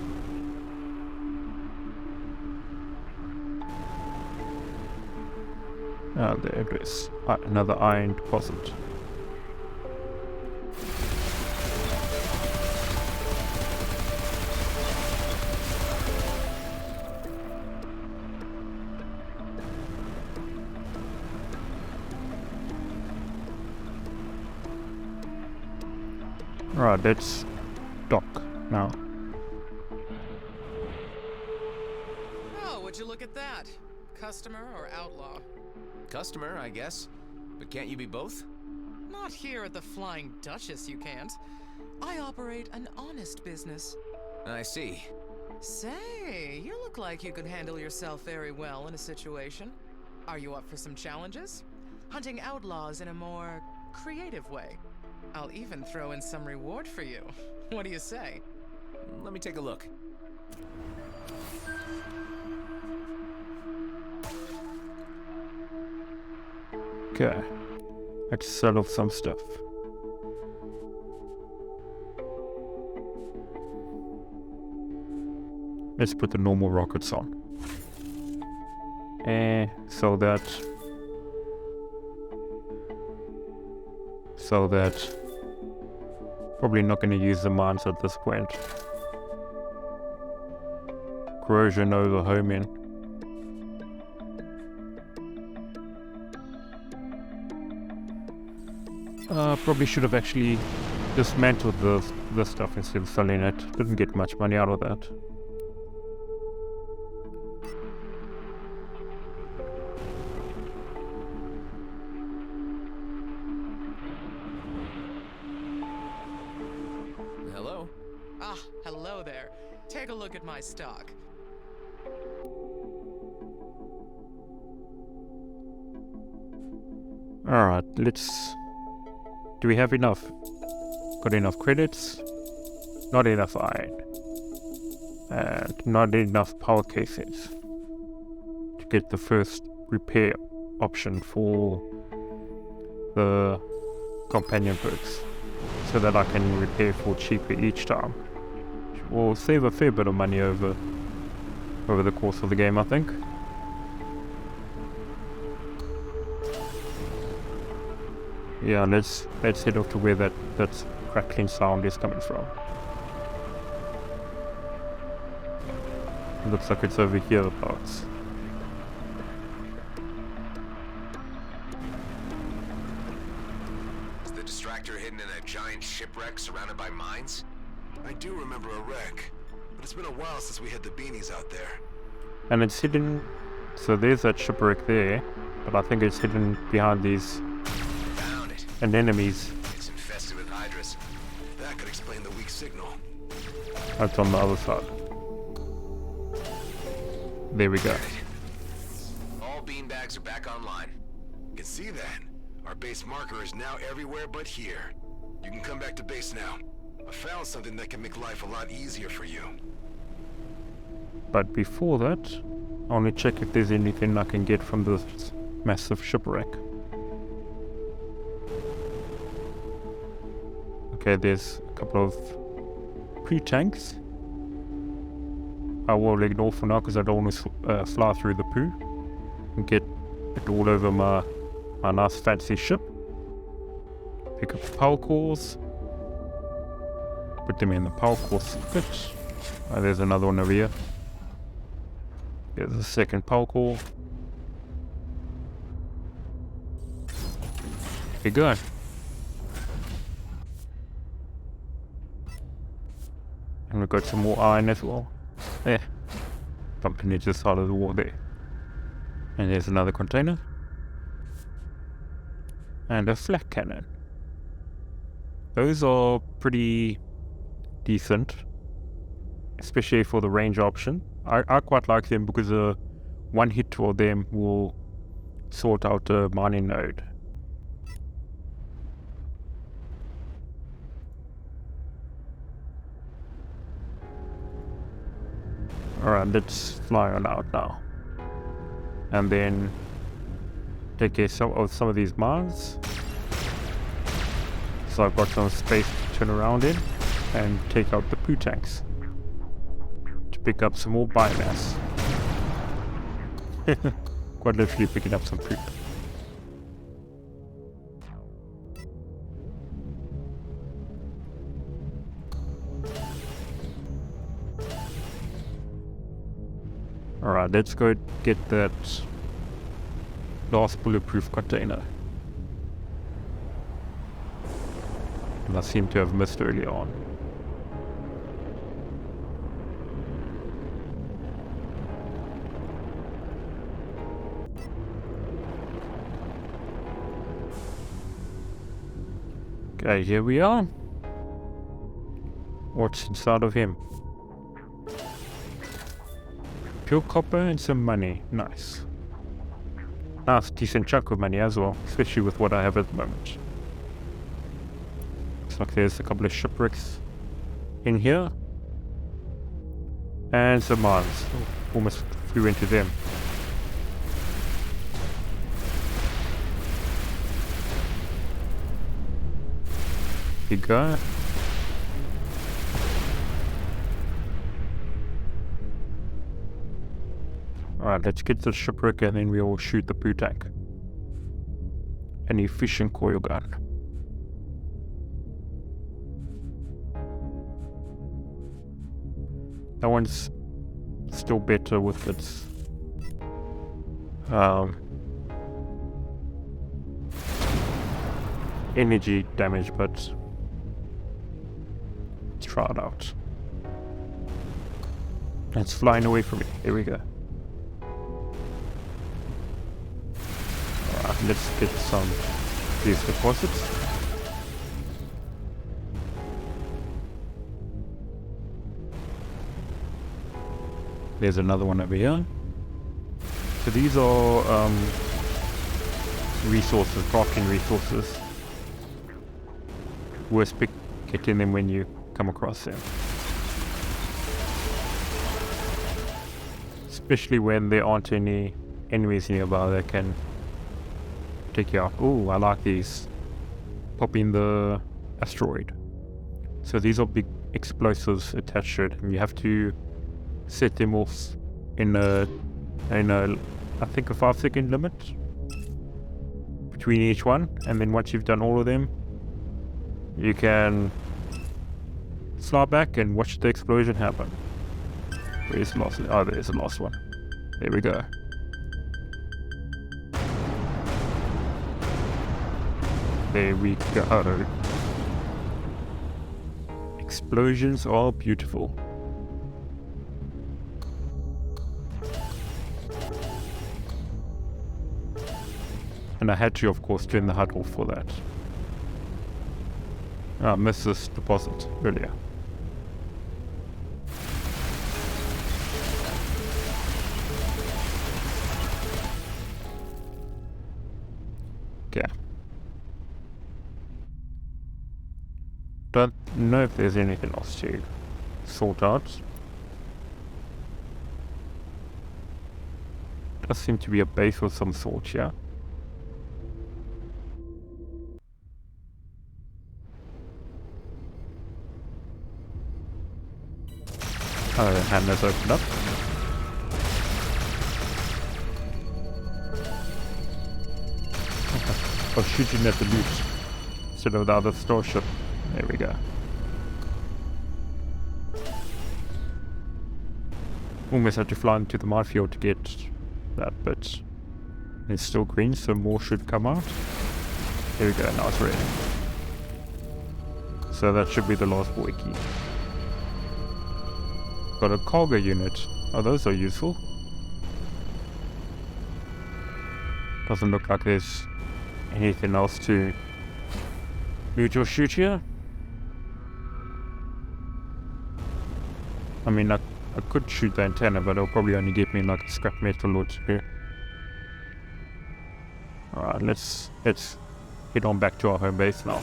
Ah, there it is. Another iron deposit. Right, let's dock now. Oh, would you look at that? Customer or outlaw? Customer, I guess. But can't you be both? Not here at the Flying Duchess, you can't. I operate an honest business. I see. Say, you look like you could handle yourself very well in a situation. Are you up for some challenges? Hunting outlaws in a more creative way. I'll even throw in some reward for you. What do you say? Let me take a look. Okay, let's sell off some stuff. Let's put the normal rockets on. So that probably not going to use the mines at this point. Corrosion over homing. Probably should have actually dismantled the stuff instead of selling it. Didn't get much money out of that. Hello? Ah, hello there. Take a look at my stock. Alright, let's... Do we have enough? Got enough credits? Not enough iron. And not enough power cases to get the first repair option for the companion perks, so that I can repair for cheaper each time. Which will save a fair bit of money over the course of the game, I think. Yeah, let's head off to where that crackling sound is coming from. It looks like it's over here abouts. Is the distractor hidden in a giant shipwreck surrounded by mines? I do remember a wreck, but it's been a while since we had the beanies out there. And it's hidden, so there's that shipwreck there, but I think it's hidden behind these anemones. It's infested with hydras. That could explain the weak signal. That's on the other side. There we go. All beanbags are back online. You can see that. Our base marker is now everywhere but here. You can come back to base now. I found something that can make life a lot easier for you. But before that, I want to check if there's anything I can get from this massive shipwreck. Okay, there's a couple of pre-tanks. I will ignore for now because I don't want to fly through the poo and get it all over my nice fancy ship. Pick up the power cores. Put them in the power core circuit. Oh, there's another one over here. Here's the second power core. Here you go. And we've got some more iron as well. There. Bumping into the side of the wall there. And there's another container. And a flak cannon. Those are pretty decent, especially for the range option. I quite like them because one hit of them will sort out a mining node. Alright, let's fly on out now. And then take care of some of these mines. So I've got some space to turn around in and take out the poo tanks to pick up some more biomass. Quite literally picking up some poop. Alright, let's go get that last bulletproof container. And I seem to have missed early on. Okay, here we are. What's inside of him? Pure copper and some money. Nice. Nice, decent chunk of money as well, especially with what I have at the moment. Looks like there's a couple of shipwrecks in here. And some mines. Oh, almost flew into them. Here you go. Alright, let's get to the shipwreck and then we'll shoot the poo tank. An efficient coil gun. That one's still better with its energy damage, but let's try it out. It's flying away from me. Here we go. Alright, let's get some of these deposits. There's another one over here. So these are resources, crafting resources. Worst pick getting them when you come across them. Especially when there aren't any enemies nearby that can take you out. Oh, I like these. Pop in the asteroid. So these are big explosives attached to it, and you have to set them off in a I think a 5-second limit between each one, and then once you've done all of them, you can fly back and watch the explosion happen. Where's the last? Oh, there's the last one. There we go. There we go. Explosions are beautiful. And I had to, of course, turn the HUD off for that. I missed this deposit earlier. Okay. Don't know if there's anything else to sort out. Does seem to be a base of some sort, yeah. Oh, the hand has opened up. I was shooting at the loot. instead of the other starship. There we go. Almost had to fly into the minefield to get that bit. It's still green, so more should come out. There we go, now it's red. So that should be the last boy key. Got a cargo unit. Oh, those are useful. Doesn't look like there's anything else to loot or shoot here. I mean, I could shoot the antenna, but it'll probably only give me like a scrap metal or two. Alright, let's head on back to our home base now.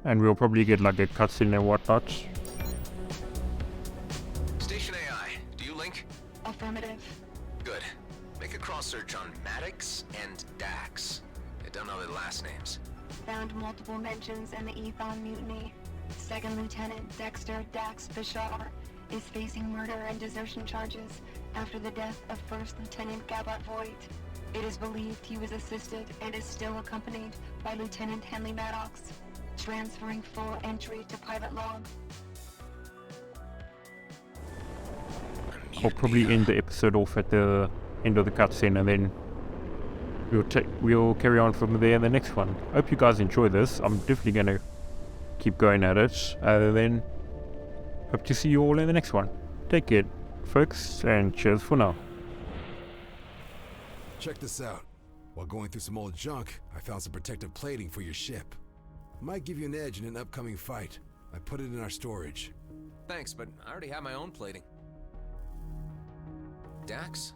And we'll probably get like a cutscene and whatnot. Station AI, do you link? Affirmative. Good. Make a cross search on Maddox and Dax. I don't know their last names. Found multiple mentions in the Ethon mutiny. Second Lieutenant Dexter Dax Bashar is facing murder and desertion charges after the death of First Lieutenant Gabart Voigt. It is believed he was assisted and is still accompanied by Lieutenant Henley Maddox, transferring full entry to pilot log. I'll probably end the episode off at the end of the cutscene, and then we'll carry on from there in the next one. Hope you guys enjoy this. I'm definitely gonna keep going at it. Then hope to see you all in the next one. Take care, folks, and cheers for now. Check this out. While going through some old junk, I found some protective plating for your ship. Might give you an edge in an upcoming fight. I put it in our storage. Thanks, but I already have my own plating. Dax?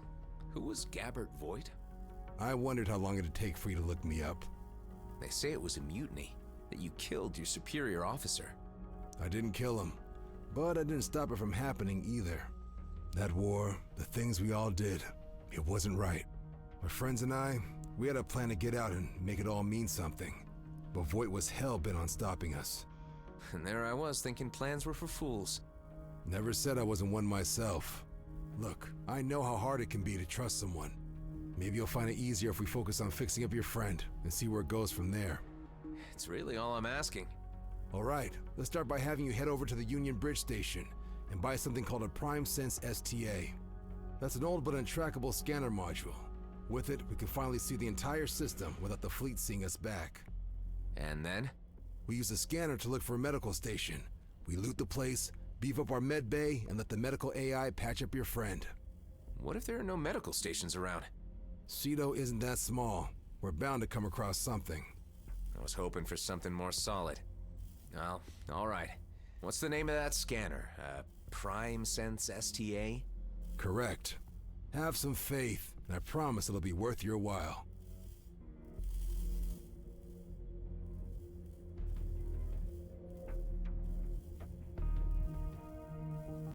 Who was Gabart Voigt? I wondered how long it'd take for you to look me up. They say it was a mutiny, that you killed your superior officer. I didn't kill him, but I didn't stop it from happening either. That war, the things we all did, it wasn't right. My friends and I, we had a plan to get out and make it all mean something. But Voigt was hell-bent on stopping us. And there I was thinking plans were for fools. Never said I wasn't one myself. Look, I know how hard it can be to trust someone. Maybe you'll find it easier if we focus on fixing up your friend and see where it goes from there. It's really all I'm asking. Alright, let's start by having you head over to the Union Bridge Station and buy something called a Prime Sense STA. That's an old but untrackable scanner module. With it, we can finally see the entire system without the fleet seeing us back. And then? We use the scanner to look for a medical station. We loot the place, beef up our med bay, and let the medical AI patch up your friend. What if there are no medical stations around? Ceto isn't that small. We're bound to come across something. I was hoping for something more solid. Well, alright. What's the name of that scanner? Prime Sense STA? Correct. Have some faith, and I promise it'll be worth your while.